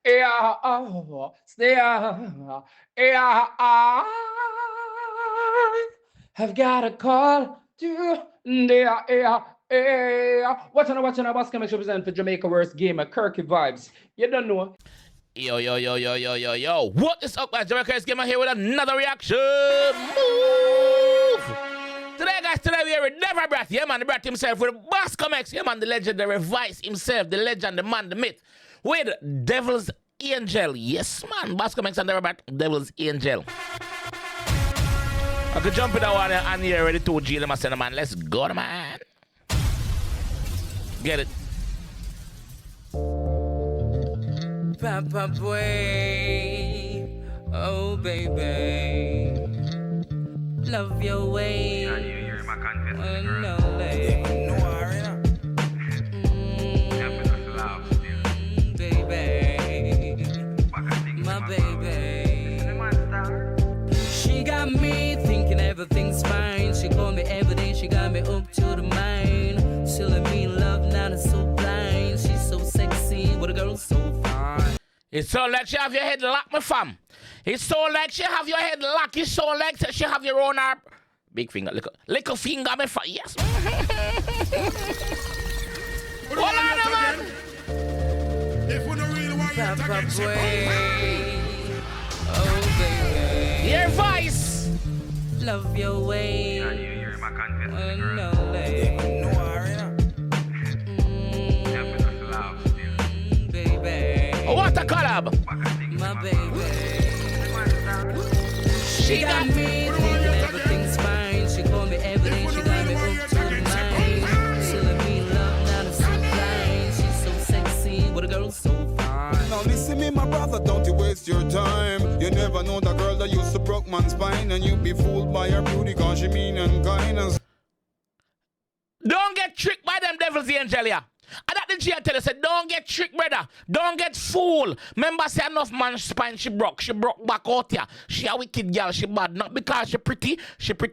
yeah, oh, yeah, yeah, I've got a call to yeah, yeah, yeah. Watching a BascomX represent for Jamaica Game of 𝐑𝐂𝐓𝐈𝐎𝐍. You don't know. Yo. What is up, guys? JAMAICA'S Gamer here with another reaction. Move! Today we are with Deva Bratt. Yeah, man, the Bratt himself with BascomX. Yeah, man, the legendary Vice himself, the legend, the man, the myth. With Devil's Angel. Yes, man, BascomX and Deva Bratt, Devil's Angel. I could jump in that one and here ready to G them, man. Let's go, man. Get it. Papa boy, oh baby, love your way. You're my confidence, girl. No way. Baby, my baby. She got me thinking everything's fine. She called me every day, she got me up to the mind. She let me love, now it's so blind. She's so sexy, what a girl so fine. It's so like she have your head locked, my fam. It's so like she have your head locked. It's so like she have your own arm. Big finger, little finger, my fam. Yes. Hold on, man. If we don't really want Papa boy, oh baby, Your voice. love your way. you're my confidence, girl. No way. Baby, What a collab. my baby. She got me thinking everything's fine. She called me every day, she got me up to the mind. She let me love, now it's so blind. She's so sexy, what a girl so fine. Now listen me, my brother, don't you waste your time. You never know the girl that used to broke man's spine, and you be fooled by her beauty cause she mean and kind. Don't get tricked by them Devil's Angel here. And that the G tell you, said, don't get tricked, brother. Don't get fooled. Remember, say enough man's spine she broke. She broke back out here. She a wicked girl, she bad. Not because she pretty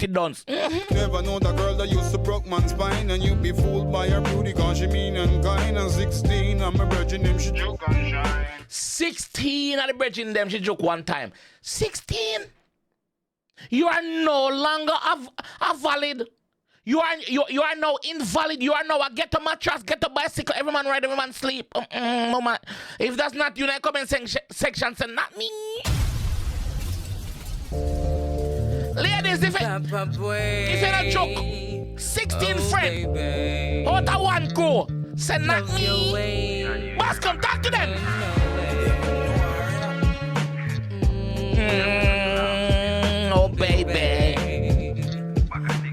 dunce. Never know the girl that used to broke man's spine, and you be fooled by her beauty cause she mean and kind. And 16, I'm a virgin, him she joke and shine. 16 of the bridging them she joke one time. 16? You are no longer a valid. You are now invalid. You are now a get a mattress, get a bicycle. Every man ride, every man sleep. Mama. If that's not you, then comment section say not me. Ladies, if you're not joke, 16 friend, baby, out of one crew, say not me. Bascom, talk to them. Oh baby.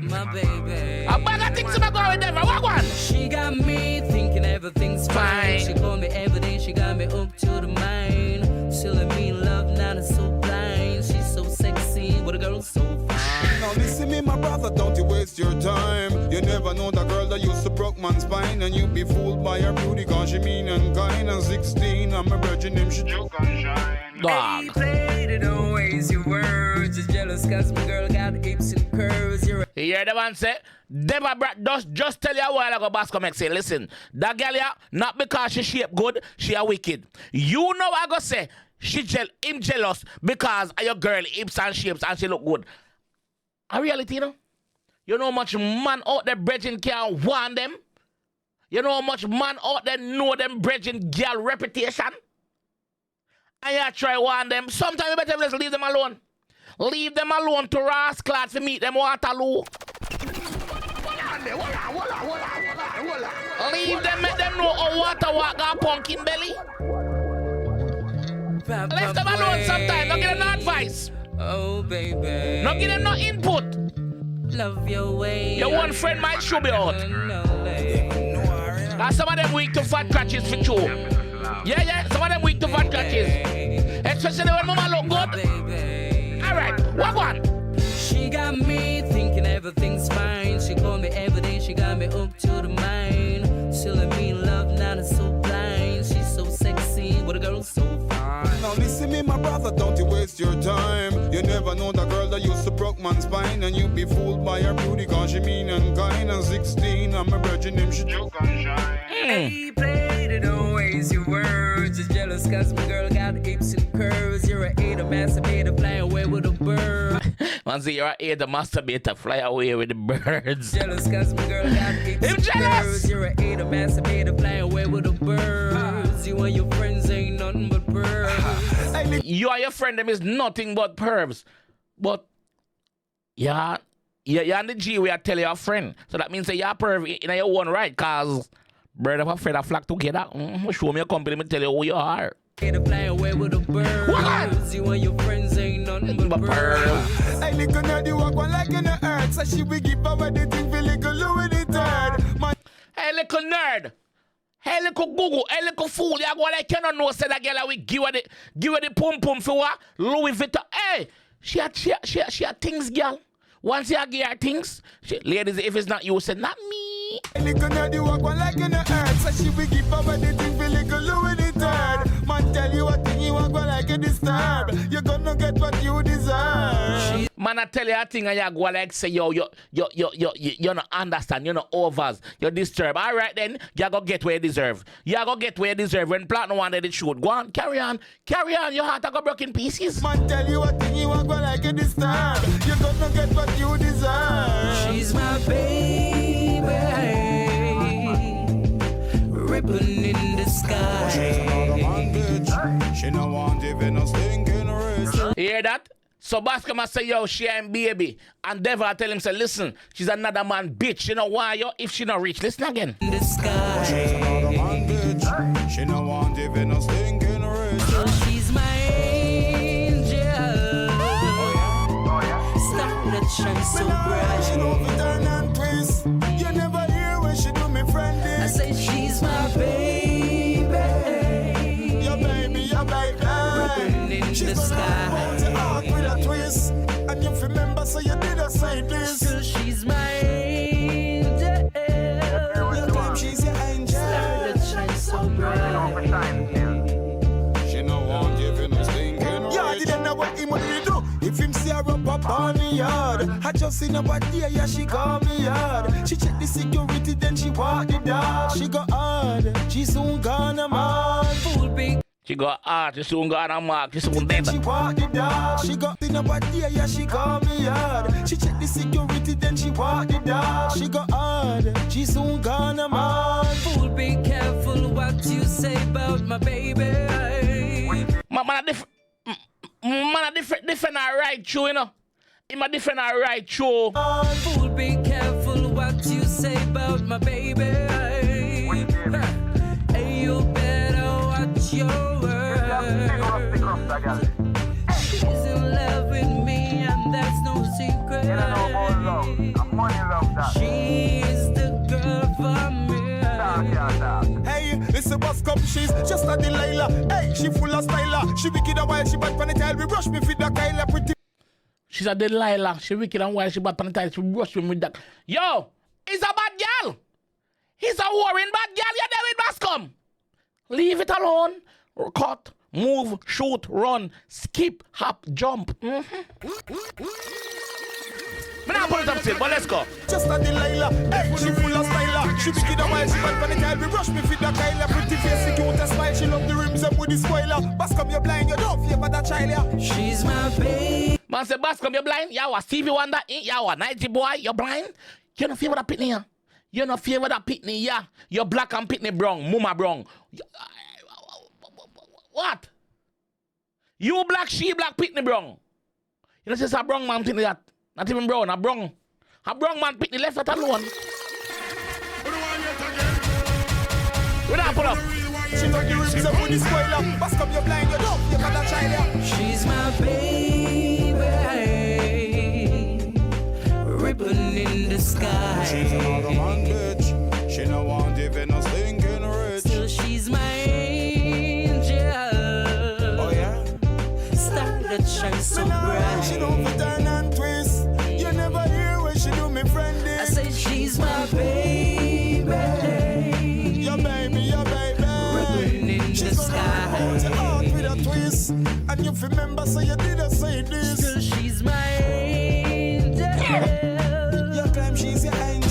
my baby. A bag of things about going with Deva. What one? She got me thinking everything's fine. She called me every day, she got me up to the mind. She let me love, now it's so blind. She's so sexy, what a girl so fine. Now listen me, my brother, don't you waste your time. You never know the girl that used to broke man's spine, and you be fooled by her beauty cause she mean and kind. And 16, I'm a virgin, him she joke and shine. Dog. Hey, played it always your words. Just jealous cause my girl got hips and curves. You're You hear the man say, Deva Bratt just tell you a while ago, BascomX say, listen, that girl here, not because she shape good, she a wicked. You know I go say, him jealous because of your girl hips and shapes and she look good. A reality, you know? You know how much man out there bridging can want them? You know how much man out there know them bridging girl reputation? And you try want them. Sometimes you better just leave them alone. Leave them alone to rascal to meet them Waterloo. Leave them, make them know how water walk got pumpkin belly. Leave them alone sometimes. Don't give them no advice. oh baby, Don't give them no input. love your way. Your one friend might show be out. No way. And some of them weak to fat crutches for true. Yeah, some of them weak to fat crutches. Especially when mama look good. Baby, Alright, what one? she got me thinking everything's fine. She called me every day, she got me up to the mind. She let me love, now it's so blind. She's so sexy, what a girl so fine. Now listen me, my brother, don't you waste your time. You never know the girl that used to broke man's spine, and you be fooled by her beauty, cause she mean and kind. And 16, I'm a virgin, him she joke and shine. Hey, played it, don't waste your words. Just jealous cause my girl got hips and curves. You're a hater, masturbator, fly away with a bird. Man, say you're a hater, masturbator, fly away with the birds. Jealous cause my girl got hips and curves. You're a hater, masturbator, fly away with the birds. You and your friends ain't nothing but birds. You and your friend them is nothing but pervs. But yeah, on the G we are tell your friend. So that means that you're a perv in your own right, cause bird of a feather flock together. Show me your company, me tell you who you are. Fly away with the birds. You and your friends ain't nothing but birds. Hey, little nerdy walk one like in the earth, so she will give away the thing for little Louis the third. Hey, little nerd. Hey, little Google. Hey, little fool. You go like you don't know, say that girl we give her the pum pum for what? Louis Vuitton. Hey, she had things, girl. Once you give her things, ladies, if it's not you, say not me. Hey, little nerdy walk one like in the earth, so she will give away the thing for little Louis the third. Man, tell you what thing you walk one like a disturb. You're gonna get what you deserve. Man, I tell you a thing and you go like say, yo, you not understand, you not overs, you're disturbed. All right then, you go get where you deserve. You go get where you deserve when Platinum wanted it shoot. Go on, carry on, your heart go broke in pieces. Man, tell you what thing you walk one like a disturb. You're gonna get what you deserve. She's my baby, ribbon in the sky. She's another man, bitch. She no want even a stinking race. You hear that? So BascomX say, yo, she ain't baby. And Deva tell him, say, listen, she's another man, bitch. You know why, yo? If she not rich, listen again. In the sky. She's another man, bitch. She no want even a stinking race. So she's my angel. Stop the shine so bright. She don't fit turn and twist. You never hear when she do me friend I this. say she's my baby. Your baby, your baby. Ribbon in the sky. With a twist. And you remember, so you did a say this. Cause she's my angel. Your time she's your angel. Star that shines so bright. She no want even a stinking race. Yeah, didn't know what him would do. If him see her up on the yard, I just seen her body, yeah, she call me hard. She check the security, then she walk the dog. She go hard, she soon gonna mad. Full big. She got art, she soon got a mark, she soon dead. She walk the dog. She got in her body, yeah, she call me hard. She check the security, then she walk the dog. She go hard, she soon gonna mad. Fool, be careful what you say about my baby. Man, a different right true, you know. Him a different right true. Fool, be careful what you say about my baby. Hey, you better watch your words. She's in love with me and that's no secret. She's the girl for me. Hey, listen, BascomX, she's just a Delilah. Hey, she full of style. She wicked and wild, she bad pan the tail. We brush me with the Kyla pretty. She's a Delilah. She wicked and wild, she bad pan the tail. She rush me with that. Yo, he's a bad girl. He's a warring bad girl. You're there with BascomX. Leave it alone. Cut, move, shoot, run, skip, hop, jump. Me not put it up still, but let's go. Just a Delilah. Hey, she full of style. She wicked and wild, she bad pan the tail. We brush me with the Kyla pretty face, cute and smile. She love the rims and with the spoiler. BascomX, you're blind, you don't fear for that child, yeah. She's my baby. Man say, BascomX, you're blind. You are Stevie Wonder. You are 90 boy. You're blind. You don't fear what that pitney, yeah. You don't fear what that pitney, yeah. You're black and pitney brown. Mama brown. What? You black, she black, pitney brown. You know, it's a brown man pitney that. Not even brown, a brown. A brown man pitney left that alone. We don't pull up. She love the rims and with the spoiler. BascomX, you're blind, you don't fear for that child, yeah. She's my baby. Ribbon in the sky. She's another man, bitch. She no want even a stinking rich. Still she's my angel. Oh yeah? Star that shines so bright. She don't fit turn and twist. You never hear when she do me friend I this. say she's my baby. Your baby, your baby. Ribbon in the sky. Hold your heart with a twist. And you remember, so you did a say this. Still she's my angel. angel. You claim she's your angel.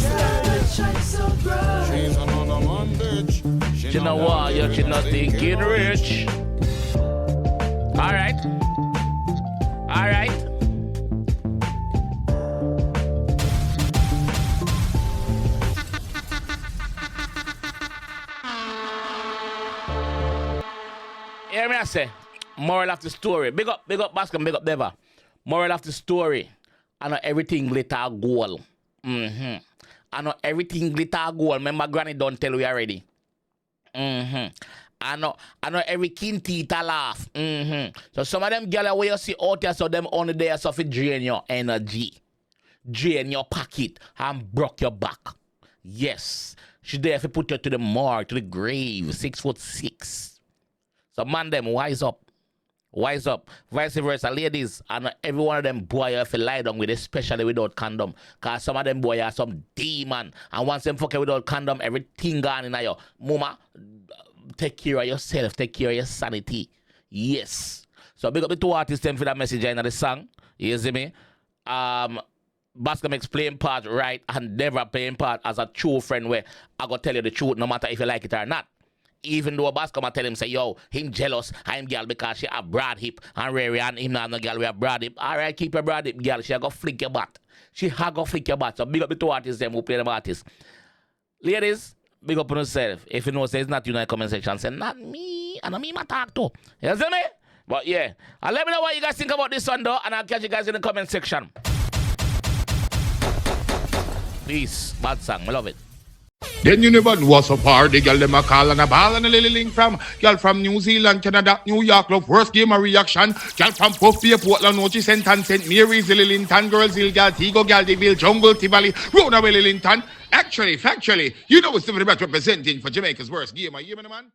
Shine so bright. She's another man, bitch. She know what, yo, she not thinking rich. Alright. Alright. Hear me I say, moral of the story. Big up Bascom, big up Deva. Moral of the story. I know everything glitter gold. I know everything glitter gold. Remember granny don't tell you already. I know every king teeth a laugh. So some of them girls where you see out there, so them only there so fi drain your energy, drain your pocket, and broke your back. Yes, she there if put you to the morgue, to the grave, 6'6". So man, them wise up. Wise up. Vice versa, ladies, and every one of them boy have to lie down with, especially without condom. Cause some of them boy are some demon. And once them fucking without condom, everything gone in your mama. Take care of yourself, take care of your sanity. Yes. So big up the two artists them for that message in the song. You see me? BascomX playing part right and Deva playing part as a true friend where I go tell you the truth no matter if you like it or not. Even though Bascom I tell him say, yo, him jealous, I'm girl because she a broad hip and Rary and him not no girl with a broad hip. Alright, keep your broad hip, girl. She a go flick your butt. She a go flick your butt. So big up the two artists them who play them artists. Ladies, big up on yourself. If you know say it's not you in the comment section, say not me. And me my talk to. You see me? But yeah. And let me know what you guys think about this one though, and I'll catch you guys in the comment section. Peace. Bad song. I love it. Then you never know what's up hard. The girl them a call and a ball and a lily link from girl from New Zealand, Canada, New York. Love worst game a reaction. Girl from Puff Bay, Portland, Nochi, St. Ann, St. Mary's, Lily Linton, Girls Hill, Galtigo, Galdeville, Jungle, Tivoli, Round Lily Linton. Actually, factually, you know what's the best representing for Jamaica's worst game. Are you hear me, man?